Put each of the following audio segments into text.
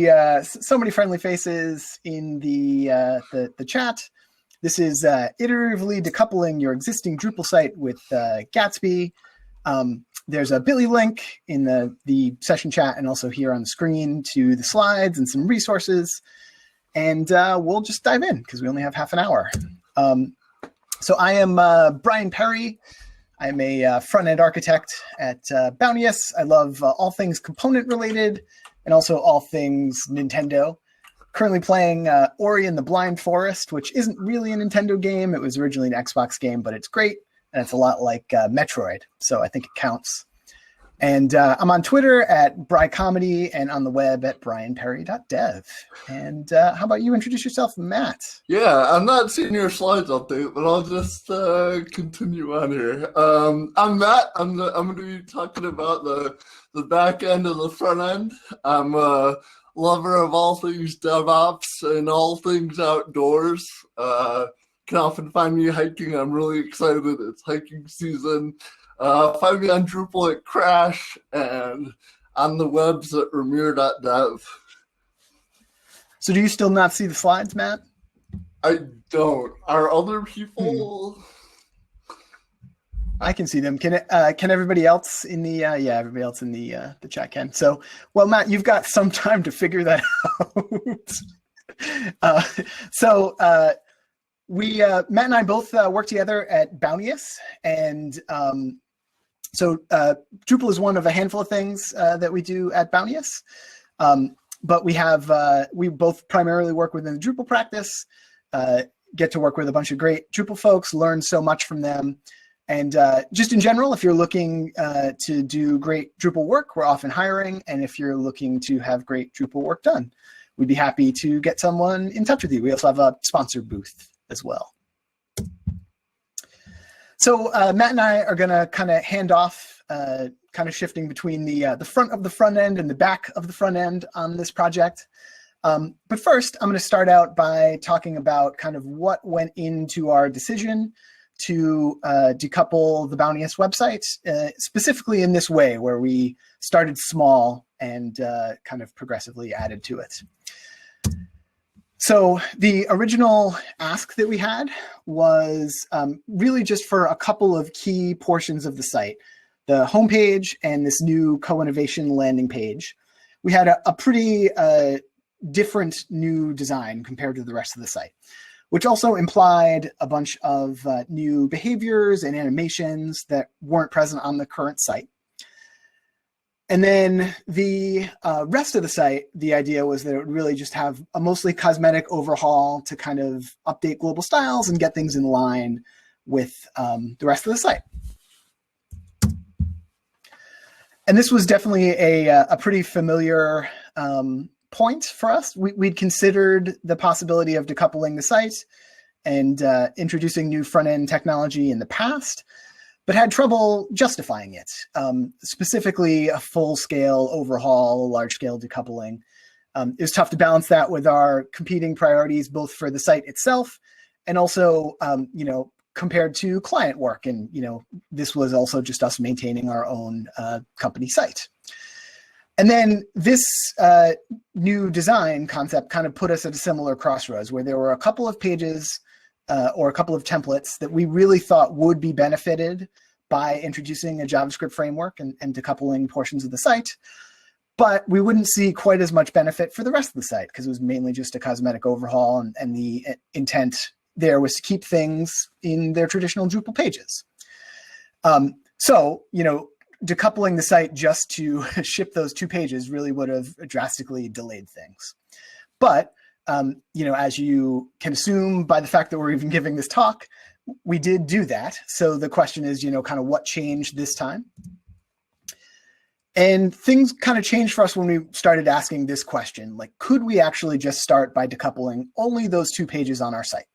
So many friendly faces in the chat. This is iteratively decoupling your existing Drupal site with Gatsby. There's a bit.ly link in the session chat and also here on the screen to the slides and some resources. And we'll just dive in because we only have half an hour. So I am Brian Perry. I'm a front-end architect at Bounteous. I love all things component related and also all things Nintendo. Currently playing Ori and the Blind Forest, which isn't really a Nintendo game. It was originally an Xbox game, but it's great. And it's a lot like Metroid, so I think it counts. And I'm on Twitter at BryComedy and on the web at brianperry.dev. And how about you introduce yourself, Matt? Yeah, I'm not seeing your slides update, but I'll just continue on here. I'm Matt. I'm going to be talking about the back end and the front end. I'm a lover of all things DevOps and all things outdoors. Can often find me hiking. I'm really excited. It's hiking season. Find me on Drupal at Crash and on the webs at Ramir.dev. So do you still not see the slides, Matt? I don't. Are other people? I can see them. Can everybody else in the everybody else in the chat can. So, well, Matt, you've got some time to figure that out. Matt and I both work together at Bounteous, and so Drupal is one of a handful of things that we do at Bounteous. But we both primarily work within the Drupal practice, get to work with a bunch of great Drupal folks, learn so much from them. And just in general, if you're looking to do great Drupal work, we're often hiring. And if you're looking to have great Drupal work done, we'd be happy to get someone in touch with you. We also have a sponsor booth as well. So Matt and I are going to kind of hand off, kind of shifting between the front of the front end and the back of the front end on this project. But first, I'm going to start out by talking about kind of what went into our decision to decouple the Bounteous website, specifically in this way, where we started small and kind of progressively added to it. So the original ask that we had was really just for a couple of key portions of the site, the homepage and this new co-innovation landing page. We had a pretty different new design compared to the rest of the site, which also implied a bunch of new behaviors and animations that weren't present on the current site. And then the rest of the site, the idea was that it would really just have a mostly cosmetic overhaul to kind of update global styles and get things in line with the rest of the site. And this was definitely a pretty familiar point for us. We'd considered the possibility of decoupling the site and introducing new front-end technology in the past, but had trouble justifying it, specifically a full-scale overhaul, large-scale decoupling. It was tough to balance that with our competing priorities, both for the site itself and also, compared to client work. And, this was also just us maintaining our own company site. And then this new design concept kind of put us at a similar crossroads where there were a couple of pages or a couple of templates that we really thought would be benefited by introducing a JavaScript framework and decoupling portions of the site. But we wouldn't see quite as much benefit for the rest of the site because it was mainly just a cosmetic overhaul, and the intent there was to keep things in their traditional Drupal pages. So, decoupling the site just to ship those 2 pages really would have drastically delayed things. But, as you can assume by the fact that we're even giving this talk, we did do that. So the question is, kind of what changed this time? And things kind of changed for us when we started asking this question, like, could we actually just start by decoupling only those 2 pages on our site?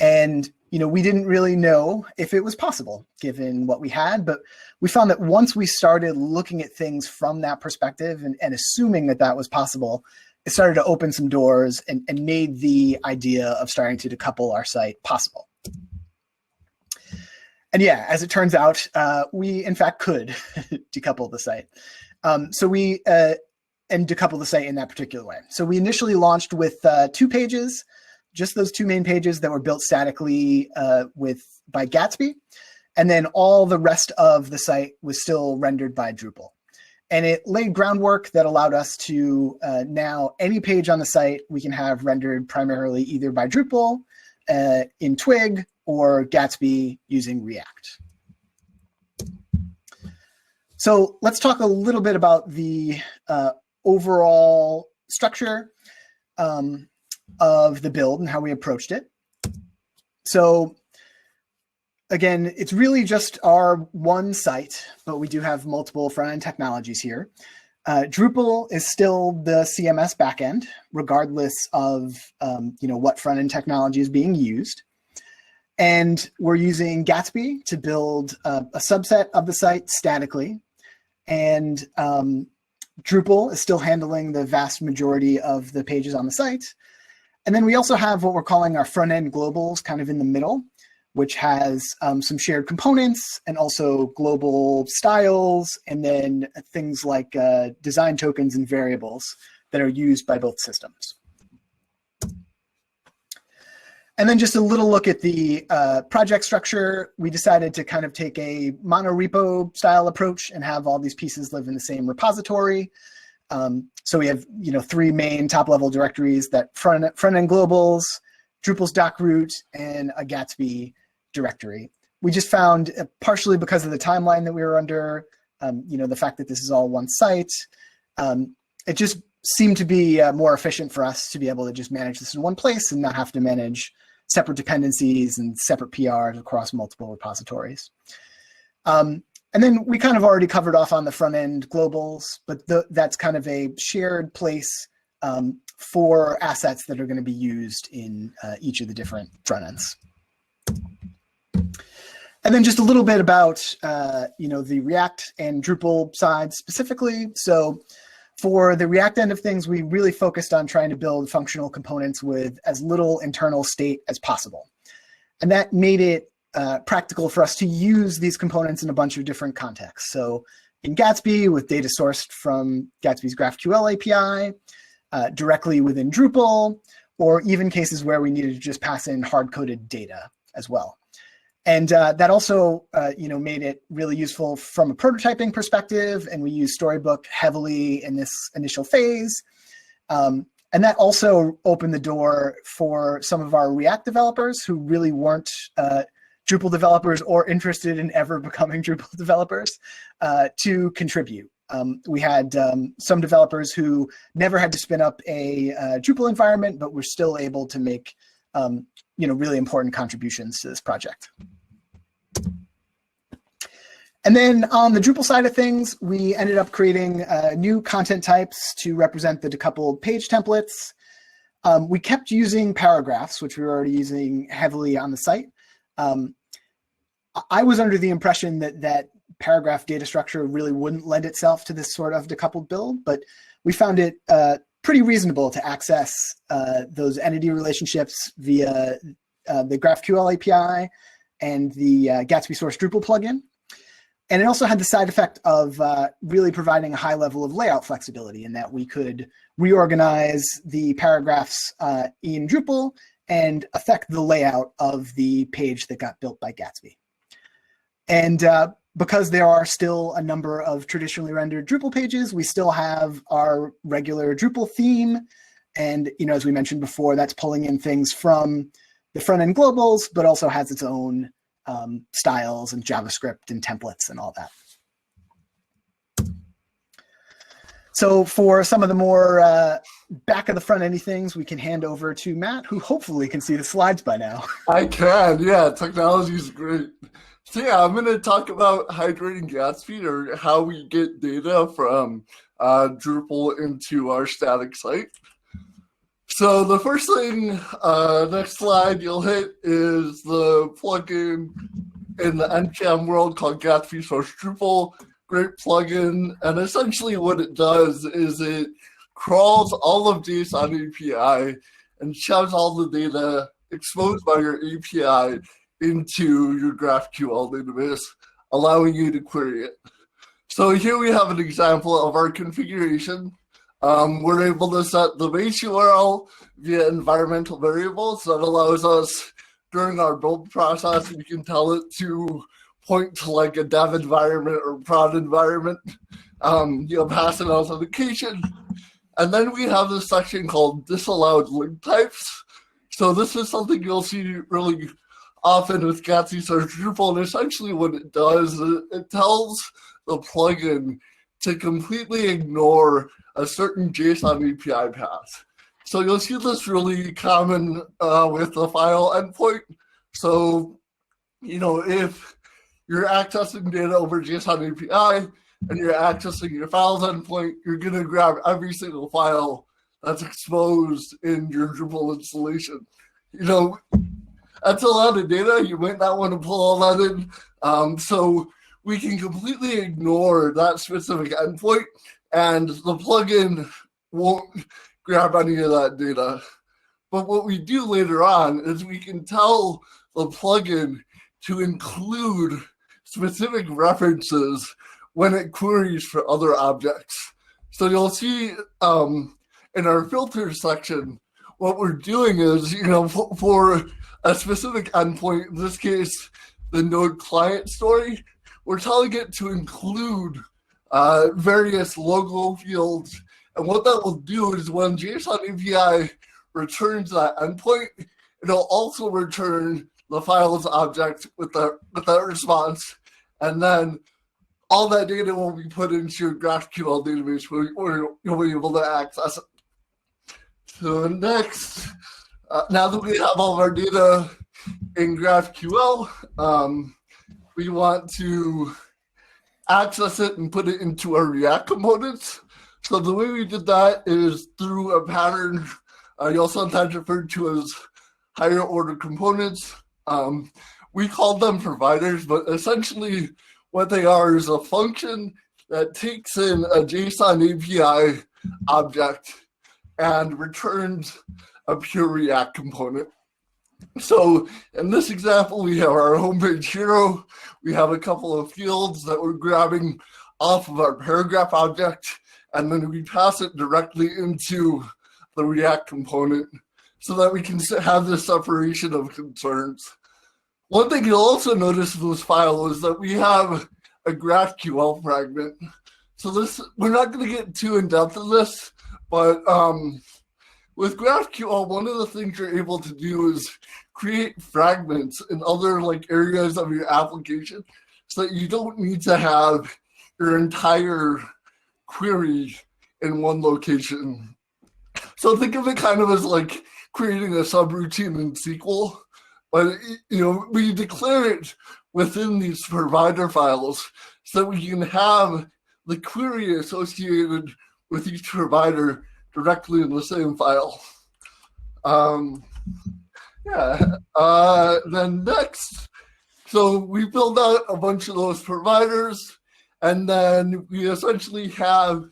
And, we didn't really know if it was possible given what we had, but we found that once we started looking at things from that perspective and assuming that that was possible, it started to open some doors and made the idea of starting to decouple our site possible. And yeah, as it turns out, we in fact could decouple the site. So we decouple the site in that particular way. So we initially launched with 2 pages, just those 2 main pages that were built statically by Gatsby. And then all the rest of the site was still rendered by Drupal. And it laid groundwork that allowed us to now any page on the site we can have rendered primarily either by Drupal in Twig or Gatsby using React. So let's talk a little bit about the overall structure of the build and how we approached it. So again, it's really just our one site, but we do have multiple front-end technologies here. Drupal is still the CMS backend, regardless of what front-end technology is being used. And we're using Gatsby to build a subset of the site statically. And Drupal is still handling the vast majority of the pages on the site. And then we also have what we're calling our front-end globals kind of in the middle, which has some shared components and also global styles, and then things like design tokens and variables that are used by both systems. And then just a little look at the project structure. We decided to kind of take a monorepo style approach and have all these pieces live in the same repository. So we have 3 main top-level directories: that front-end globals, Drupal's doc root, and a Gatsby directory. We just found, partially because of the timeline that we were under, the fact that this is all one site, it just seemed to be more efficient for us to be able to just manage this in one place and not have to manage separate dependencies and separate PRs across multiple repositories. And then we kind of already covered off on the front end globals, but that's kind of a shared place for assets that are going to be used in each of the different front ends. And then just a little bit about the React and Drupal side specifically. So for the React end of things, we really focused on trying to build functional components with as little internal state as possible. And that made it practical for us to use these components in a bunch of different contexts. So in Gatsby, with data sourced from Gatsby's GraphQL API, directly within Drupal, or even cases where we needed to just pass in hard-coded data as well. And that also, made it really useful from a prototyping perspective, and we use Storybook heavily in this initial phase. And that also opened the door for some of our React developers who really weren't Drupal developers or interested in ever becoming Drupal developers to contribute. We had some developers who never had to spin up a Drupal environment, but were still able to make really important contributions to this project. And then on the Drupal side of things, we ended up creating new content types to represent the decoupled page templates. We kept using paragraphs, which we were already using heavily on the site. I was under the impression that paragraph data structure really wouldn't lend itself to this sort of decoupled build, but we found it pretty reasonable to access those entity relationships via the GraphQL API and the Gatsby source Drupal plugin. And it also had the side effect of really providing a high level of layout flexibility, in that we could reorganize the paragraphs in Drupal and affect the layout of the page that got built by Gatsby. And because there are still a number of traditionally rendered Drupal pages, we still have our regular Drupal theme. And as we mentioned before, that's pulling in things from the front-end globals, but also has its own styles and JavaScript and templates and all that. So for some of the more back of the front endy things, we can hand over to Matt, who hopefully can see the slides by now. I can, yeah. Technology is great. So yeah, I'm going to talk about hydrating Gatsby, or how we get data from Drupal into our static site. So the first thing, next slide you'll hit, is the plugin in the NPM world called Gatsby source Drupal. Great plugin, and essentially what it does is it crawls all of JSON API and shoves all the data exposed by your API into your GraphQL database, allowing you to query it. So here we have an example of our configuration. We're able to set the base URL via environmental variables. That allows us, during our build process, we can tell it to point to like a dev environment or prod environment, pass an authentication. And then we have this section called disallowed link types. So this is something you'll see really often with Gatsby search Drupal, and essentially what it does is it tells the plugin to completely ignore a certain JSON API path. So you'll see this really common with the file endpoint. So, if you're accessing data over JSON API and you're accessing your files endpoint, you're going to grab every single file that's exposed in your Drupal installation. That's a lot of data. You might not want to pull all that in. So we can completely ignore that specific endpoint, and the plugin won't grab any of that data. But what we do later on is we can tell the plugin to include specific references when it queries for other objects. So you'll see in our filters section, what we're doing is, for a specific endpoint, in this case, the node client story, we're telling it to include various logo fields. And what that will do is when JSON API returns that endpoint, it'll also return the files object with that response. And then all that data will be put into your GraphQL database where you'll be able to access it. So next, now that we have all of our data in GraphQL, we want to access it and put it into our React components. So the way we did that is through a pattern you'll sometimes refer to as higher order components. We call them providers, but essentially what they are is a function that takes in a JSON API object and returns a pure React component. So in this example, we have our homepage hero. We have a couple of fields that we're grabbing off of our paragraph object, and then we pass it directly into the React component so that we can have this separation of concerns. One thing you'll also notice in this file is that we have a GraphQL fragment. So we're not going to get too in-depth in this, but with GraphQL, one of the things you're able to do is create fragments in other areas of your application so that you don't need to have your entire query in one location. So think of it kind of as creating a subroutine in SQL, but we declare it within these provider files so that we can have the query associated with each provider directly in the same file. Then next, so we build out a bunch of those providers, and then we essentially have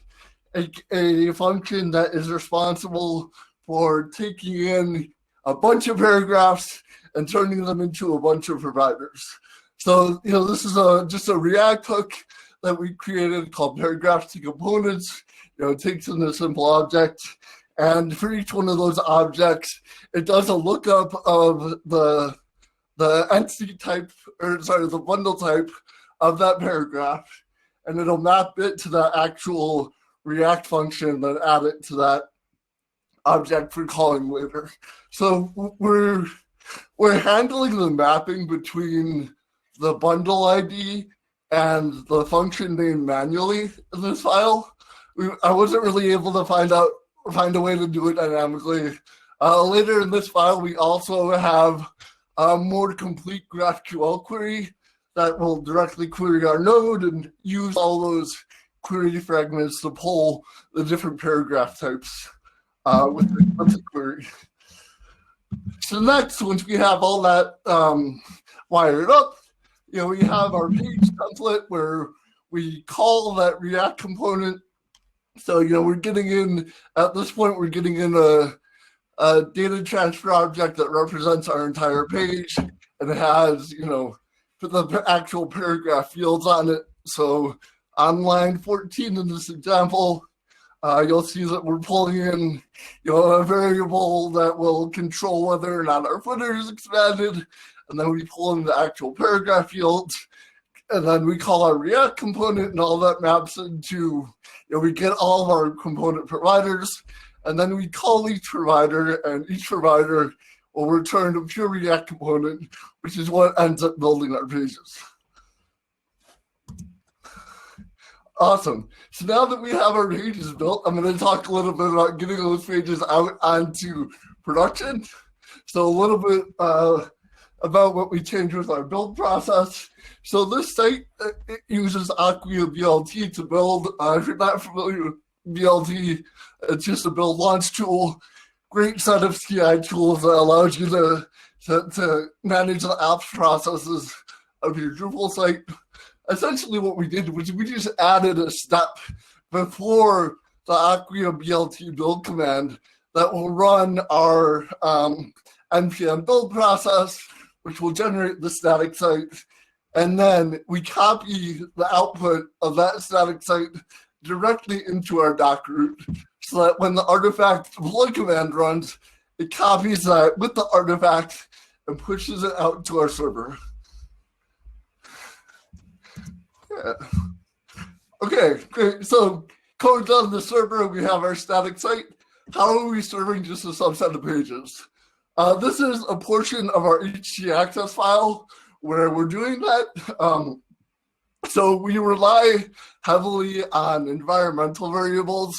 a function that is responsible for taking in a bunch of paragraphs and turning them into a bunch of providers. So, this is just a React hook that we created called paragraphs to components. It takes in a simple object, and for each one of those objects, it does a lookup of the entity type, the bundle type of that paragraph, and it'll map it to the actual React function, then add it to that object for calling later. So we're handling the mapping between the bundle ID and the function name manually in this file. I wasn't really able to find a way to do it dynamically. Later in this file, we also have a more complete GraphQL query that will directly query our node and use all those query fragments to pull the different paragraph types with the query. So next, once we have all that wired up, we have our page template where we call that React component. So, we're getting in, at this point, we're getting in a data transfer object that represents our entire page, and it has, the actual paragraph fields on it. So on line 14 in this example, you'll see that we're pulling in, a variable that will control whether or not our footer is expanded, and then we pull in the actual paragraph field, and then we call our React component, and all that maps into, we get all of our component providers, and then we call each provider, and each provider will return a pure React component, which is what ends up building our pages. Awesome. So now that we have our pages built, I'm going to talk a little bit about getting those pages out onto production. So a little bit about what we changed with our build process. So this site, it uses Acquia BLT to build. If you're not familiar with BLT, it's just a build launch tool. Great set of CI tools that allows you to manage the apps processes of your Drupal site. Essentially what we did was we just added a step before the Acquia BLT build command that will run our npm build process, which will generate the static site. And then we copy the output of that static site directly into our doc root, so that when the artifact deploy command runs, it copies that with the artifact and pushes it out to our server. Yeah. Okay, great. So code's on the server, we have our static site. How are we serving just a subset of pages? This is a portion of our htaccess file where we're doing that. So we rely heavily on environmental variables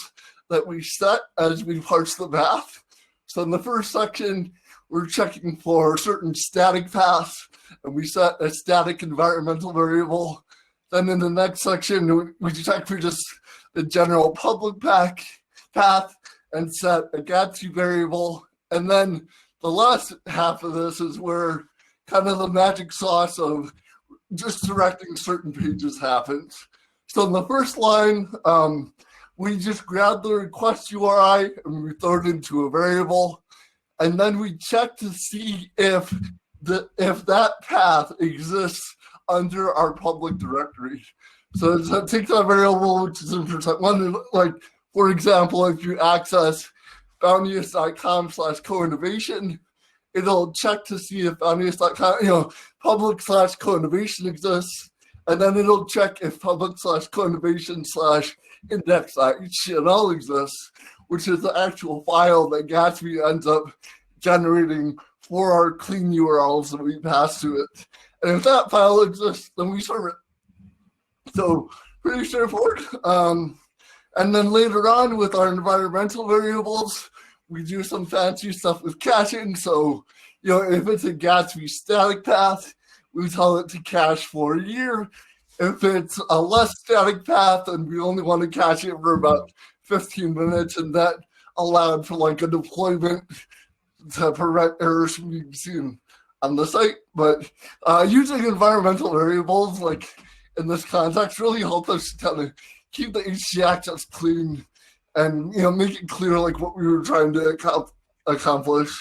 that we set as we parse the path. So in the first section, we're checking for certain static paths, and we set a static environmental variable. Then in the next section, we check for just the general public path and set a Gatsby variable. And then the last half of this is where kind of the magic sauce of just directing certain pages happens. So in the first line, we just grab the request URI and we throw it into a variable. And then we check to see if that path exists under our public directory. So it takes that variable, which is in %1. Like, for example, if you access bounteous.com/co-innovation, it'll check to see if bounteous.com, public/co-innovation exists, and then it'll check if public/co-innovation/index.html exists, which is the actual file that Gatsby ends up generating for our clean URLs that we pass to it. And if that file exists, then we serve it. So pretty straightforward. And then later on with our environmental variables, we do some fancy stuff with caching. So, if it's a Gatsby static path, we tell it to cache for a year. If it's a less static path, then we only want to cache it for about 15 minutes, and that allowed for like a deployment to prevent errors from being seen on the site. But using environmental variables, like in this context, really helped us kind of keep the htaccess clean and make it clear like what we were trying to accomplish.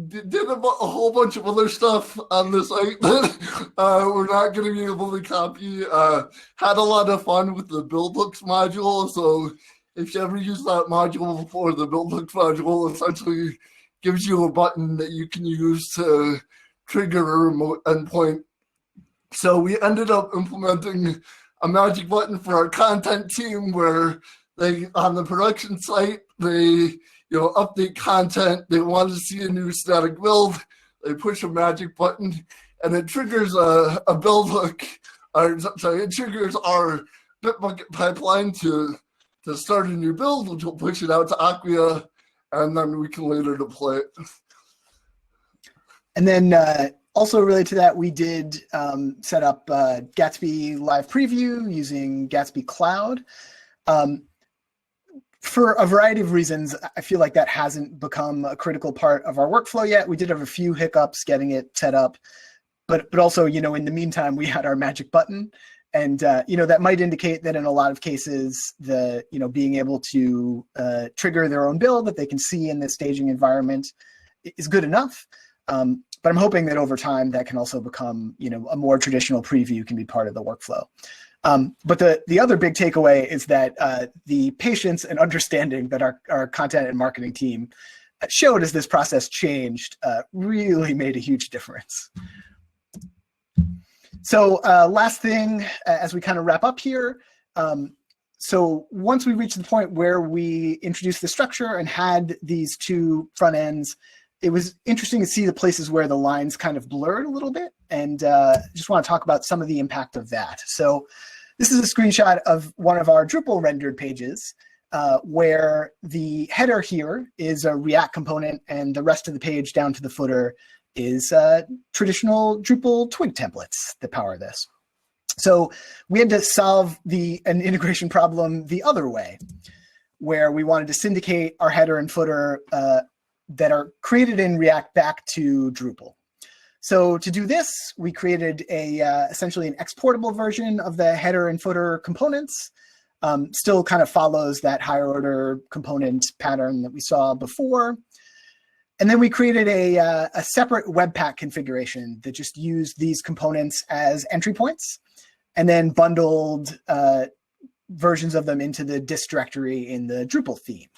Did a whole bunch of other stuff on the site that we're not going to be able to copy. Had a lot of fun with the build hooks module. So if you ever use that module before, the build hooks module essentially gives you a button that you can use to trigger a remote endpoint. So we ended up implementing a magic button for our content team where they, on the production site, they update content. They want to see a new static build. They push a magic button, and it triggers a build hook. It triggers our Bitbucket pipeline to start a new build, which will push it out to Acquia, and then we can later deploy it. And then also related to that, we did set up Gatsby Live Preview using Gatsby Cloud. For a variety of reasons, I feel like that hasn't become a critical part of our workflow yet. We did have a few hiccups getting it set up, but also, in the meantime, we had our magic button. And, that might indicate that in a lot of cases, being able to trigger their own build that they can see in the staging environment is good enough. But I'm hoping that over time that can also become, a more traditional preview can be part of the workflow. But the other big takeaway is that the patience and understanding that our content and marketing team showed as this process changed really made a huge difference. So last thing, as we kind of wrap up here, so once we reached the point where we introduced the structure and had these two front ends, it was interesting to see the places where the lines kind of blurred a little bit, and just want to talk about some of the impact of that. So this is a screenshot of one of our Drupal rendered pages where the header here is a React component and the rest of the page down to the footer is traditional Drupal twig templates that power this. So we had to solve an integration problem the other way, where we wanted to syndicate our header and footer that are created in React back to Drupal. So to do this, we created essentially an exportable version of the header and footer components. Still kind of follows that higher order component pattern that we saw before. And then we created a separate Webpack configuration that just used these components as entry points, and then bundled versions of them into the dist directory in the Drupal theme.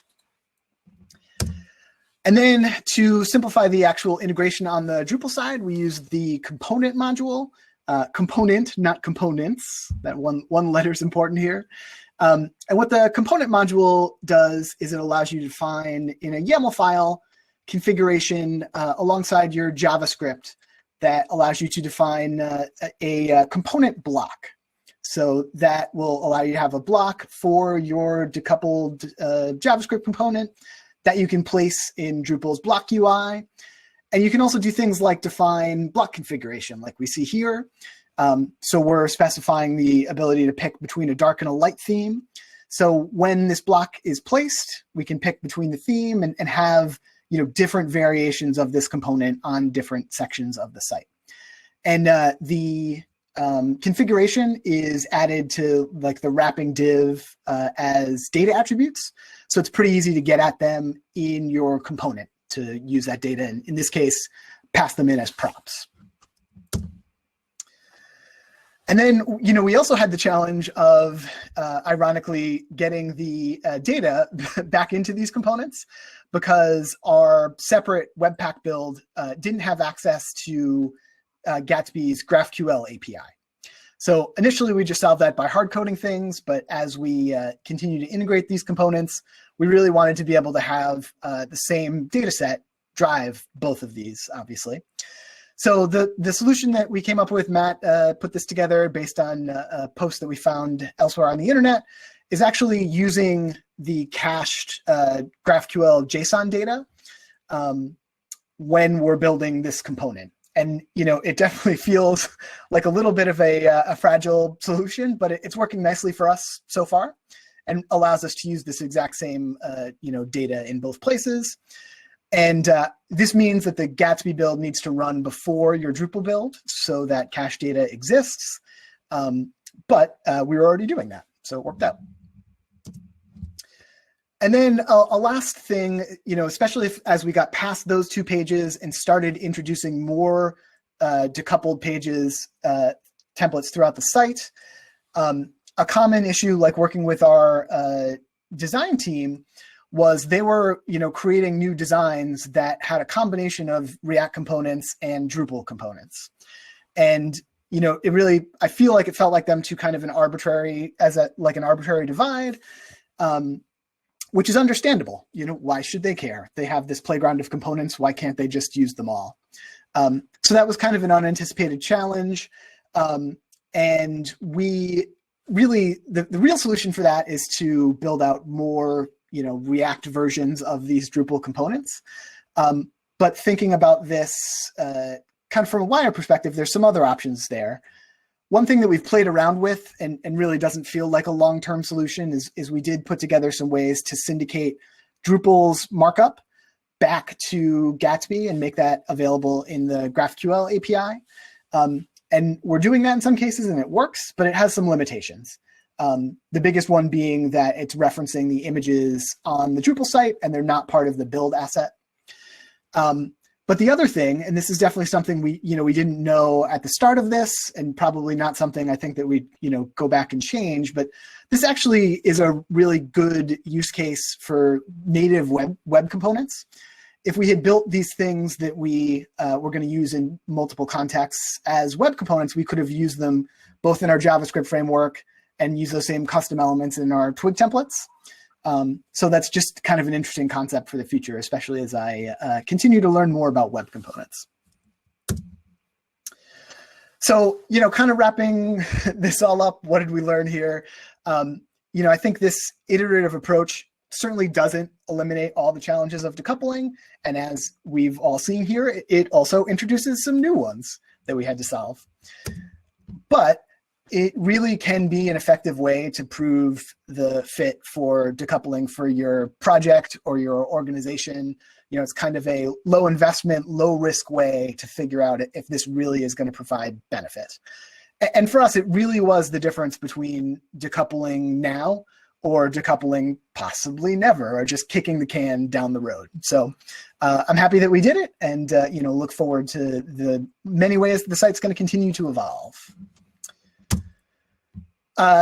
And then to simplify the actual integration on the Drupal side, we used the component module, component, not components. That one letter is important here. And what the component module does is it allows you to define in a YAML file configuration alongside your JavaScript that allows you to define a component block. So that will allow you to have a block for your decoupled JavaScript component that you can place in Drupal's block UI. And you can also do things like define block configuration like we see here. So we're specifying the ability to pick between a dark and a light theme. So when this block is placed, we can pick between the theme and have different variations of this component on different sections of the site. And the configuration is added to like the wrapping div as data attributes. So it's pretty easy to get at them in your component to use that data. And in this case, pass them in as props. And then, we also had the challenge of, ironically, getting the data back into these components because our separate Webpack build didn't have access to Gatsby's GraphQL API. So initially, we just solved that by hard coding things. But as we continue to integrate these components, we really wanted to be able to have the same data set drive both of these, obviously. So the solution that we came up with, Matt put this together based on a post that we found elsewhere on the internet, is actually using the cached GraphQL JSON data when we're building this component. And it definitely feels like a little bit of a fragile solution, but it's working nicely for us so far and allows us to use this exact same data in both places. And this means that the Gatsby build needs to run before your Drupal build so that cache data exists. But we were already doing that, so it worked out. And then a last thing, especially as we got past those two pages and started introducing more decoupled pages, templates throughout the site, a common issue like working with our design team was they were, creating new designs that had a combination of React components and Drupal components. And, it really, I feel like it felt like them to kind of an arbitrary divide, which is understandable. Why should they care? They have this playground of components. Why can't they just use them all? So that was kind of an unanticipated challenge. And we really, the real solution for that is to build out more React versions of these Drupal components. But thinking about this kind of from a wider perspective, there's some other options there. One thing that we've played around with and really doesn't feel like a long-term solution is we did put together some ways to syndicate Drupal's markup back to Gatsby and make that available in the GraphQL API. And we're doing that in some cases and it works, but it has some limitations. The biggest one being that it's referencing the images on the Drupal site and they're not part of the build asset. But the other thing, and this is definitely something we didn't know at the start of this, and probably not something I think that we go back and change, but this actually is a really good use case for native web components. If we had built these things that we were going to use in multiple contexts as web components, we could have used them both in our JavaScript framework and use those same custom elements in our Twig templates. So that's just kind of an interesting concept for the future, especially as I continue to learn more about web components. So, kind of wrapping this all up, what did we learn here? I think this iterative approach certainly doesn't eliminate all the challenges of decoupling. And as we've all seen here, it also introduces some new ones that we had to solve. But it really can be an effective way to prove the fit for decoupling for your project or your organization. It's kind of a low investment, low risk way to figure out if this really is going to provide benefit. And for us, it really was the difference between decoupling now or decoupling possibly never, or just kicking the can down the road. So I'm happy that we did it, and look forward to the many ways the site's going to continue to evolve.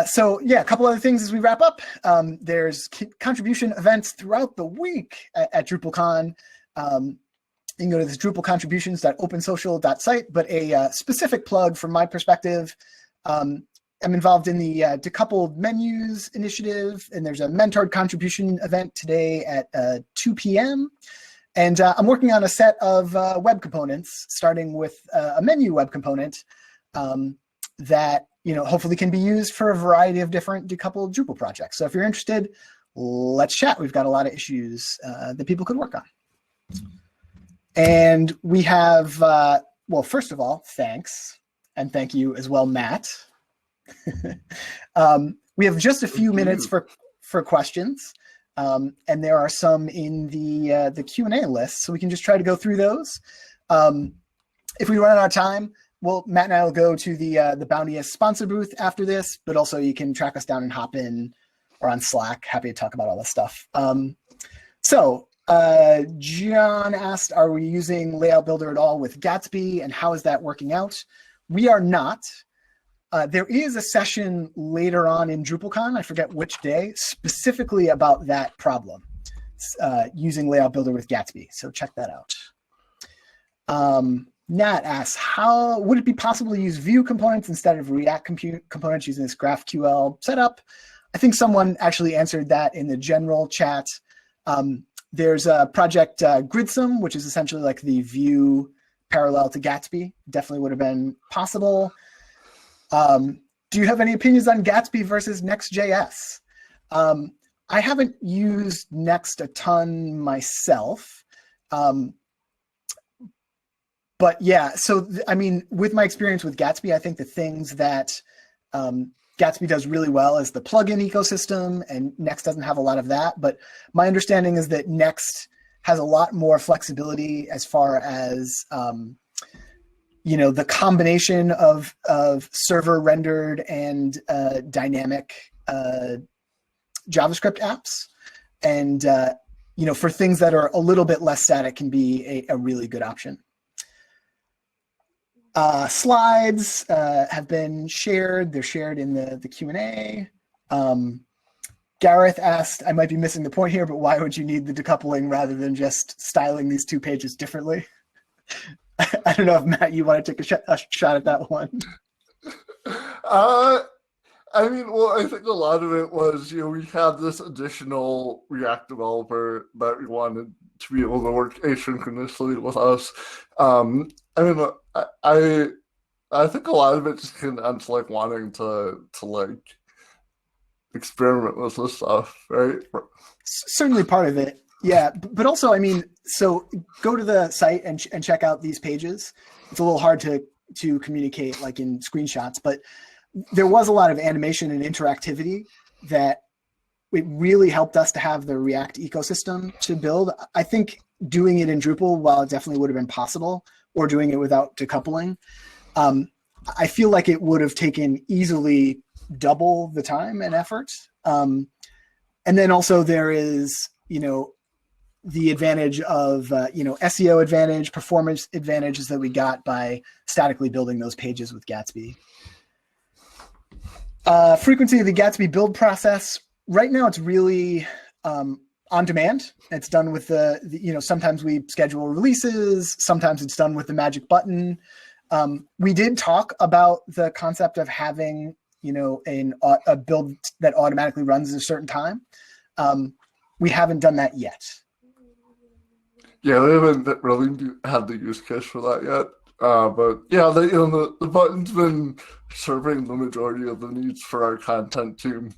So yeah, a couple other things as we wrap up. There's contribution events throughout the week at DrupalCon. You can go to this drupalcontributions.opensocial.site, but a specific plug from my perspective. I'm involved in the Decoupled Menus initiative, and there's a mentored contribution event today at 2 p.m. And I'm working on a set of web components, starting with a menu web component that hopefully can be used for a variety of different decoupled Drupal projects. So if you're interested, let's chat. We've got a lot of issues that people could work on. And we have, well, first of all, thanks. And thank you as well, Matt. We have just a few minutes for questions. And there are some in the Q&A list, so we can just try to go through those. If we run out of time, well, Matt and I will go to the Bounteous sponsor booth after this, but also you can track us down and hop in or on Slack. Happy to talk about all this stuff. John asked, are we using Layout Builder at all with Gatsby, and how is that working out? We are not. There is a session later on in DrupalCon, I forget which day, specifically about that problem, using Layout Builder with Gatsby. So check that out. Nat asks, how would it be possible to use Vue components instead of React components using this GraphQL setup? I think someone actually answered that in the general chat. There's a project Gridsome, which is essentially like the Vue parallel to Gatsby. Definitely would have been possible. Do you have any opinions on Gatsby versus Next.js? I haven't used Next a ton myself. But yeah, so I mean, with my experience with Gatsby, I think the things that Gatsby does really well is the plugin ecosystem, and Next doesn't have a lot of that. But my understanding is that Next has a lot more flexibility as far as the combination of server rendered and dynamic JavaScript apps, and for things that are a little bit less static can be a really good option. Slides have been shared. They're shared in the Q&A. Gareth asked, I might be missing the point here, but why would you need the decoupling rather than just styling these two pages differently? I don't know if, Matt, you want to take a shot at that one. I think a lot of it was, we had this additional React developer that we wanted to be able to work asynchronously with us. I think a lot of it just came down to wanting to experiment with this stuff, right? Certainly part of it. Yeah, but also, so go to the site and check out these pages. It's a little hard to communicate in screenshots, but there was a lot of animation and interactivity that it really helped us to have the React ecosystem to build. I think doing it in Drupal, while it definitely would have been possible, or doing it without decoupling, I feel like it would have taken easily double the time and effort. And then also there is, the advantage of SEO advantage, performance advantages that we got by statically building those pages with Gatsby. Frequency of the Gatsby build process. Right now, it's really on demand. It's done with sometimes we schedule releases, sometimes it's done with the magic button. We did talk about the concept of having, a build that automatically runs at a certain time. We haven't done that yet. Yeah, they haven't really had the use case for that yet. But yeah, the button's been serving the majority of the needs for our content team.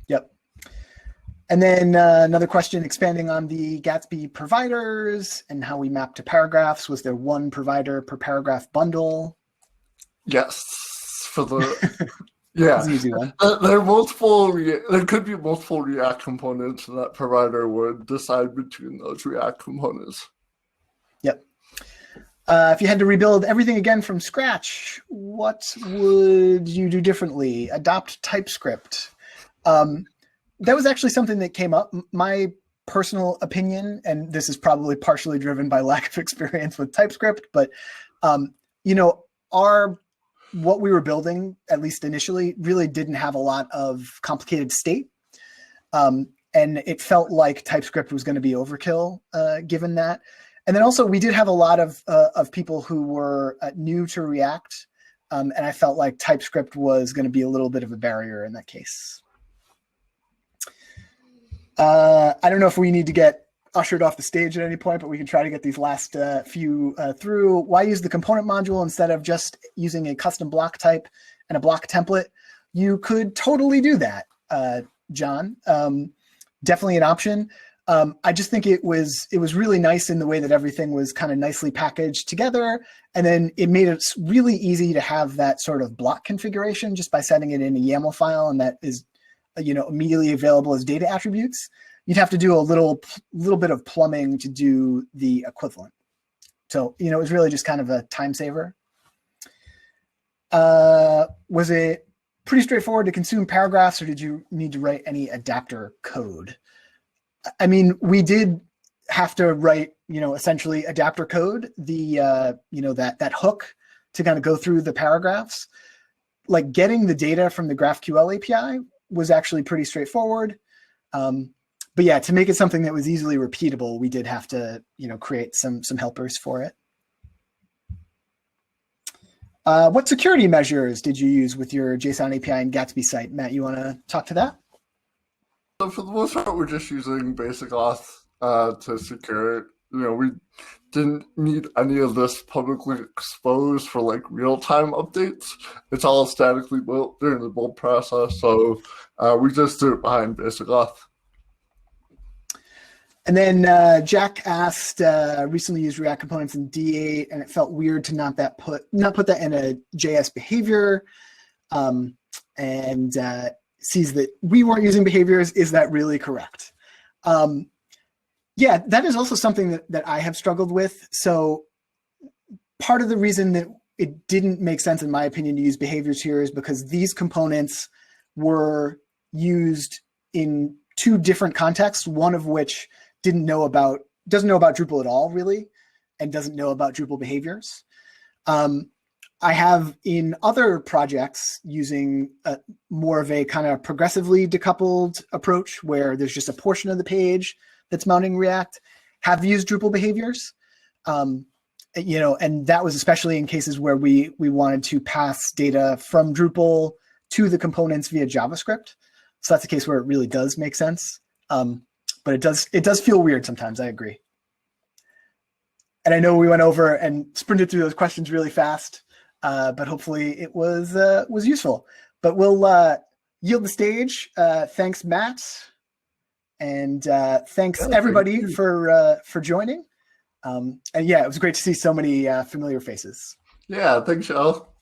Yep. And then another question, expanding on the Gatsby providers and how we map to paragraphs. Was there one provider per paragraph bundle? Yes, for the yeah. That's an easy one. There are multiple. There could be multiple React components, and that provider would decide between those React components. Yep. If you had to rebuild everything again from scratch, what would you do differently? Adopt TypeScript. That was actually something that came up. My personal opinion, and this is probably partially driven by lack of experience with TypeScript, but what we were building, at least initially, really didn't have a lot of complicated state. And it felt like TypeScript was going to be overkill given that. And then also we did have a lot of people who were new to React. And I felt like TypeScript was going to be a little bit of a barrier in that case. I don't know if we need to get ushered off the stage at any point, but we can try to get these last few through. Why use the component module instead of just using a custom block type and a block template? You could totally do that, John. Definitely an option. I just think it was really nice in the way that everything was kind of nicely packaged together. And then it made it really easy to have that sort of block configuration just by setting it in a YAML file, and that is immediately available as data attributes. You'd have to do a little bit of plumbing to do the equivalent. So, it was really just kind of a time saver. Was it pretty straightforward to consume paragraphs, or did you need to write any adapter code? I mean, we did have to write, essentially adapter code, that hook to kind of go through the paragraphs. Like getting the data from the GraphQL API was actually pretty straightforward. But yeah, to make it something that was easily repeatable, we did have to, create some helpers for it. What security measures did you use with your JSON API and Gatsby site? Matt, you want to talk to that? So for the most part, we're just using basic auth to secure it. We didn't need any of this publicly exposed for like real-time updates. It's all statically built during the build process, so we just do it behind basic auth. And then Jack asked, recently used React components in D8, and it felt weird to not put that in a JS behavior, and sees that we weren't using behaviors. Is that really correct? Yeah, that is also something that I have struggled with. So part of the reason that it didn't make sense, in my opinion, to use behaviors here is because these components were used in two different contexts, one of which doesn't know about Drupal at all, really, and doesn't know about Drupal behaviors. I have in other projects using more of a kind of progressively decoupled approach where there's just a portion of the page that's mounting React, have used Drupal behaviors. And that was especially in cases where we wanted to pass data from Drupal to the components via JavaScript. So that's a case where it really does make sense. But it does feel weird sometimes, I agree. And I know we went over and sprinted through those questions really fast, but hopefully it was useful. But we'll yield the stage. Thanks, Matt. And thanks everybody for joining. And yeah, it was great to see so many familiar faces. Yeah, thanks, y'all.